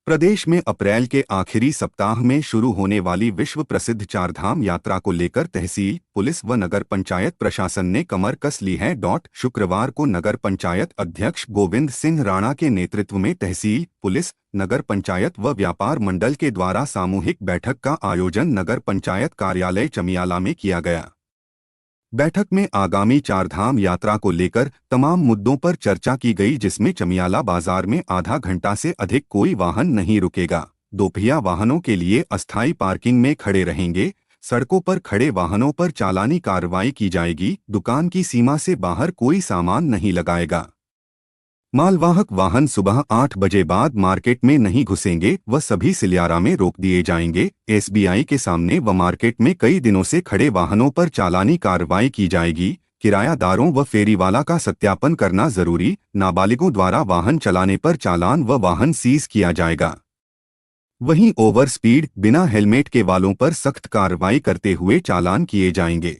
प्रदेश में अप्रैल के आखिरी सप्ताह में शुरू होने वाली विश्व प्रसिद्ध चारधाम यात्रा को लेकर तहसील, पुलिस व नगर पंचायत प्रशासन ने कमर कस ली है। शुक्रवार को नगर पंचायत अध्यक्ष गोविंद सिंह राणा के नेतृत्व में तहसील, पुलिस, नगर पंचायत व व्यापार मंडल के द्वारा सामूहिक बैठक का आयोजन नगर पंचायत कार्यालय चमियाला में किया गया। बैठक में आगामी चारधाम यात्रा को लेकर तमाम मुद्दों पर चर्चा की गई, जिसमें चमियाला बाजार में आधा घंटा से अधिक कोई वाहन नहीं रुकेगा। दोपहिया वाहनों के लिए अस्थायी पार्किंग में खड़े रहेंगे। सड़कों पर खड़े वाहनों पर चालानी कार्रवाई की जाएगी। दुकान की सीमा से बाहर कोई सामान नहीं लगाएगा। मालवाहक वाहन सुबह 8 बजे बाद मार्केट में नहीं घुसेंगे व सभी सिलियारा में रोक दिए जाएंगे। एसबीआई के सामने व मार्केट में कई दिनों से खड़े वाहनों पर चालानी कार्रवाई की जाएगी। किरायादारों व फेरीवाला का सत्यापन करना जरूरी। नाबालिगों द्वारा वाहन चलाने पर चालान व वाहन सीज किया जाएगा। वहीं ओवर स्पीड, बिना हेलमेट के वालों पर सख्त कार्रवाई करते हुए चालान किए जाएंगे।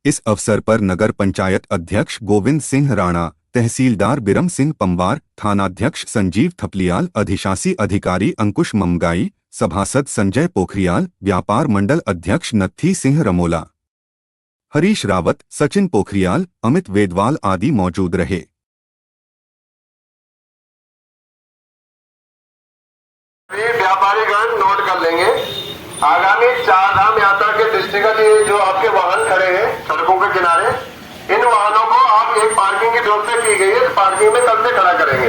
इस अवसर पर नगर पंचायत अध्यक्ष गोविंद सिंह राणा, तहसीलदार बिरम सिंह पंवार, थानाध्यक्ष संजीव थपलियाल, अधिशासी अधिकारी अंकुश ममगाई, सभासद संजय पोखरियाल, व्यापार मंडल अध्यक्ष नत्थी सिंह रमोला, हरीश रावत, सचिन पोखरियाल, अमित वेदवाल आदि मौजूद रहे। व्यापारीगण नोट कर लेंगे। आगामी चारधाम यात्रा के दृष्टिगत ये जो आपके वाहन खड़े हैं सड़कों के किनारे, इन वाहनों को आप एक पार्किंग की व्यवस्था की गई है, पार्किंग में कल से खड़ा करेंगे।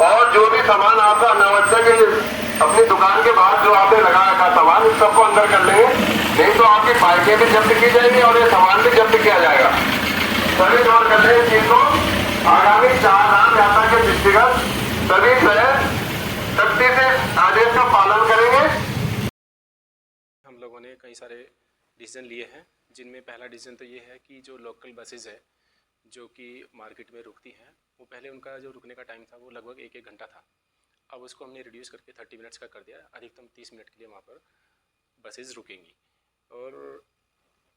और जो भी सामान आपका अनावश्यक अपनी दुकान के बाहर जो आपने लगाया था सामान, इस सबको अंदर कर लेंगे, नहीं तो आपकी बाइकें भी जब्त की जाएंगी और ये सामान भी जब्त किया जाएगा। सभी नोट कर लेंगे इस चीज को। आगामी चारधाम यात्रा के दृष्टिगत सभी सख्ती से आदेश का पालन करेंगे। हम लोगों ने कई सारे डिसीजन लिए हैं, जिनमें पहला डिसीजन तो ये है कि जो लोकल बसेस है जो कि मार्केट में रुकती हैं, वो पहले उनका जो रुकने का टाइम था वो लगभग एक घंटा था। अब उसको हमने रिड्यूस करके 30 मिनट्स का कर दिया। अधिकतम 30 मिनट के लिए वहाँ पर बसेस रुकेंगी। और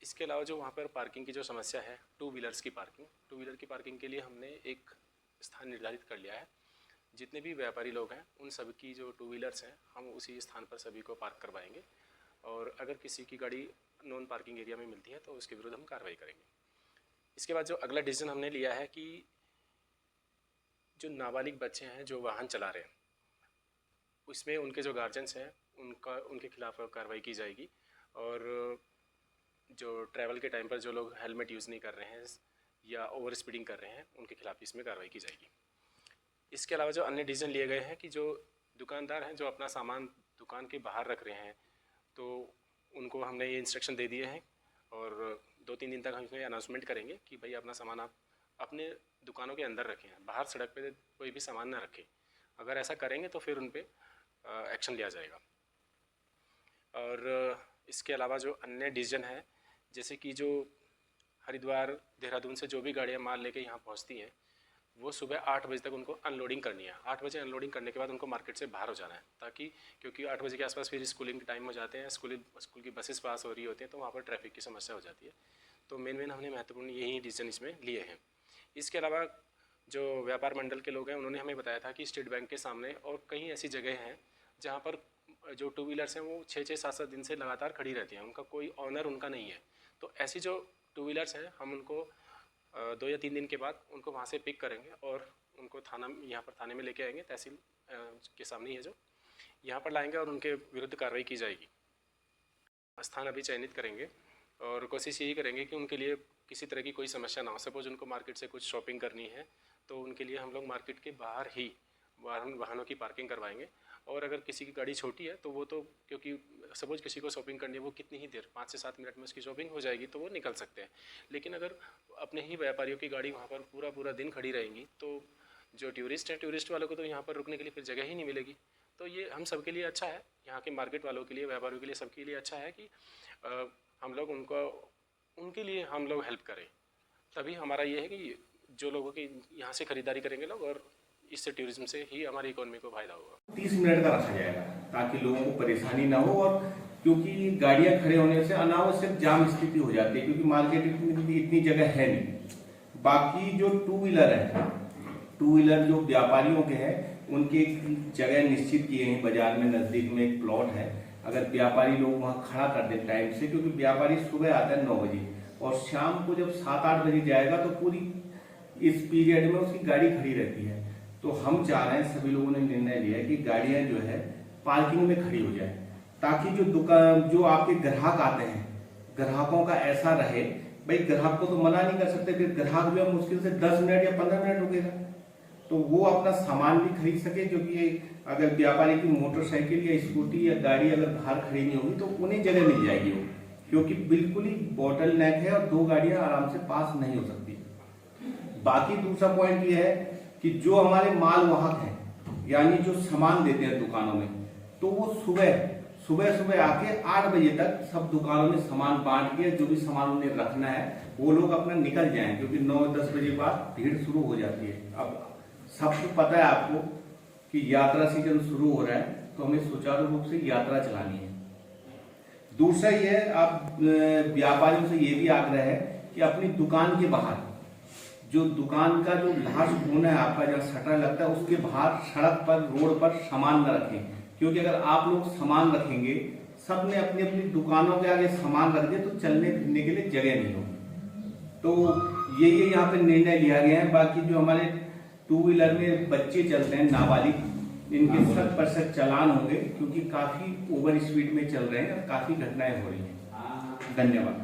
इसके अलावा जो वहाँ पर पार्किंग की जो समस्या है, टू व्हीलर की पार्किंग के लिए हमने एक स्थान निर्धारित कर लिया है। जितने भी व्यापारी लोग हैं उन सभी की जो टू व्हीलर्स हैं हम उसी स्थान पर सभी को पार्क करवाएंगे। और अगर किसी की गाड़ी नॉन पार्किंग एरिया में मिलती है तो उसके विरुद्ध हम कार्रवाई करेंगे। इसके बाद जो अगला डिसीजन हमने लिया है कि जो नाबालिग बच्चे हैं जो वाहन चला रहे हैं, उसमें उनके जो गार्जियंस हैं उनके खिलाफ कार्रवाई की जाएगी। और जो ट्रैवल के टाइम पर जो लोग हेलमेट यूज़ नहीं कर रहे हैं या ओवर स्पीडिंग कर रहे हैं उनके खिलाफ इसमें कार्रवाई की जाएगी। इसके अलावा जो अन्य डिसीजन लिए गए हैं कि जो दुकानदार हैं जो अपना सामान दुकान के बाहर रख रहे हैं, तो उनको हमने ये इंस्ट्रक्शन दे दिए हैं और 2-3 दिन तक हम इसमें अनाउंसमेंट करेंगे कि भाई अपना सामान आप अपने दुकानों के अंदर रखें, बाहर सड़क पे कोई भी सामान ना रखें। अगर ऐसा करेंगे तो फिर उन पे एक्शन लिया जाएगा। और इसके अलावा जो अन्य डिसीजन है, जैसे कि जो हरिद्वार, देहरादून से जो भी गाड़ियाँ माल लेके यहाँ पहुँचती हैं, वो सुबह 8 बजे तक उनको अनलोडिंग करनी है। 8 बजे अनलोडिंग करने के बाद उनको मार्केट से बाहर हो जाना है, ताकि क्योंकि 8 बजे के आसपास फिर स्कूलिंग टाइम हो जाते हैं, स्कूल की बसेस पास हो रही होती हैं, तो वहाँ पर ट्रैफिक की समस्या हो जाती है। तो मेन हमने महत्वपूर्ण यही डिसीजन इसमें लिए हैं। इसके अलावा जो व्यापार मंडल के लोग हैं उन्होंने हमें बताया था कि स्टेट बैंक के सामने और कहीं ऐसी जगह हैं जहाँ पर जो टू व्हीलर्स हैं वो 6-6, 7-7 दिन से लगातार खड़ी रहती हैं, उनका कोई ऑनर उनका नहीं है। तो ऐसी जो टू व्हीलर्स हैं हम उनको 2 या 3 दिन के बाद उनको वहाँ से पिक करेंगे और उनको यहाँ पर थाने में लेके आएंगे। तहसील के सामने है जो यहाँ पर लाएंगे और उनके विरुद्ध कार्रवाई की जाएगी। स्थान अभी चयनित करेंगे और कोशिश यही करेंगे कि उनके लिए किसी तरह की कोई समस्या ना हो। सपोज उनको मार्केट से कुछ शॉपिंग करनी है तो उनके लिए हम लोग मार्केट के बाहर ही वाहनों की पार्किंग करवाएंगे। और अगर किसी की गाड़ी छोटी है तो वो तो क्योंकि सपोज किसी को शॉपिंग करनी है, वो कितनी ही देर 5 से 7 मिनट में उसकी शॉपिंग हो जाएगी तो वो निकल सकते हैं। लेकिन अगर अपने ही व्यापारियों की गाड़ी वहाँ पर पूरा दिन खड़ी रहेंगी तो जो टूरिस्ट हैं, टूरिस्ट वालों को तो यहाँ पर रुकने के लिए फिर जगह ही नहीं मिलेगी। तो ये हम सब के लिए अच्छा है, यहाँ के मार्केट वालों के लिए, व्यापारियों के लिए, सबके लिए अच्छा है कि हम लोग उनके लिए हम लोग हेल्प करें। तभी हमारा ये है कि जो लोगों की यहाँ से खरीदारी करेंगे लोग, और इससे टूरिज्म से ही हमारी इकोनॉमी को फायदा होगा। 30 मिनट का रखा जाएगा ताकि लोगों को परेशानी ना हो। और क्योंकि गाड़ियां खड़े होने से अनावश्यक जाम स्थिति हो जाती है, क्योंकि मार्केट इतनी जगह है नहीं। बाकी जो टू व्हीलर है, टू व्हीलर जो व्यापारियों के हैं, उनके जगह निश्चित किए हैं। बाजार में नजदीक में एक प्लॉट है, अगर व्यापारी लोग वहां खड़ा कर दें टाइम से, क्योंकि व्यापारी सुबह आता है 9 बजे और शाम को जब 7-8 बजे जाएगा तो पूरी इस पीरियड में उसकी गाड़ी खड़ी रहती है। तो हम चाह रहे हैं, सभी लोगों ने निर्णय लिया है कि गाड़ियां जो है पार्किंग में खड़ी हो जाए, ताकि जो आपके ग्राहक आते हैं, ग्राहकों का ऐसा रहे, भाई ग्राहक को तो मना नहीं कर सकते, फिर ग्राहक जो है मुश्किल से 10 मिनट या 15 मिनट रुकेगा तो वो अपना सामान भी खरीद सके। क्योंकि अगर व्यापारी की मोटरसाइकिल या स्कूटी या गाड़ी अगर बाहर खड़ी नहीं होगी तो उन्हें जगह मिल जाएगी वो, क्योंकि बिल्कुल ही बॉटल नेक है और 2 गाड़ियां आराम से पास नहीं हो सकती। बाकी दूसरा पॉइंट ये है कि जो हमारे माल वाहक हैं, यानी जो सामान देते हैं दुकानों में, तो वो सुबह आके 8 बजे तक सब दुकानों में सामान बांट के जो भी सामान उन्हें रखना है वो लोग अपना निकल जाएं, क्योंकि 9-10 बजे बाद भीड़ शुरू हो जाती है। अब सबको पता है आपको कि यात्रा सीजन शुरू हो रहा है, तो हमें सुचारू रूप से यात्रा चलानी है। दूसरा ये है, आप व्यापारियों से ये भी आग्रह है कि अपनी दुकान के बाहर, जो दुकान का जो लास्ट कोना है आपका जहाँ शटर लगता है, उसके बाहर सड़क पर, रोड पर सामान न रखें, क्योंकि अगर आप लोग सामान रखेंगे, सब ने अपनी अपनी दुकानों के आगे सामान रख दिया तो चलने फिरने के लिए जगह नहीं होगी। तो ये यहाँ पे निर्णय लिया गया है। बाकी जो हमारे 2 व्हीलर में बच्चे चलते हैं नाबालिग, इनके 100% चालान होंगे, क्योंकि काफी ओवर स्पीड में चल रहे हैं और काफी घटनाएं हो रही हैं। धन्यवाद।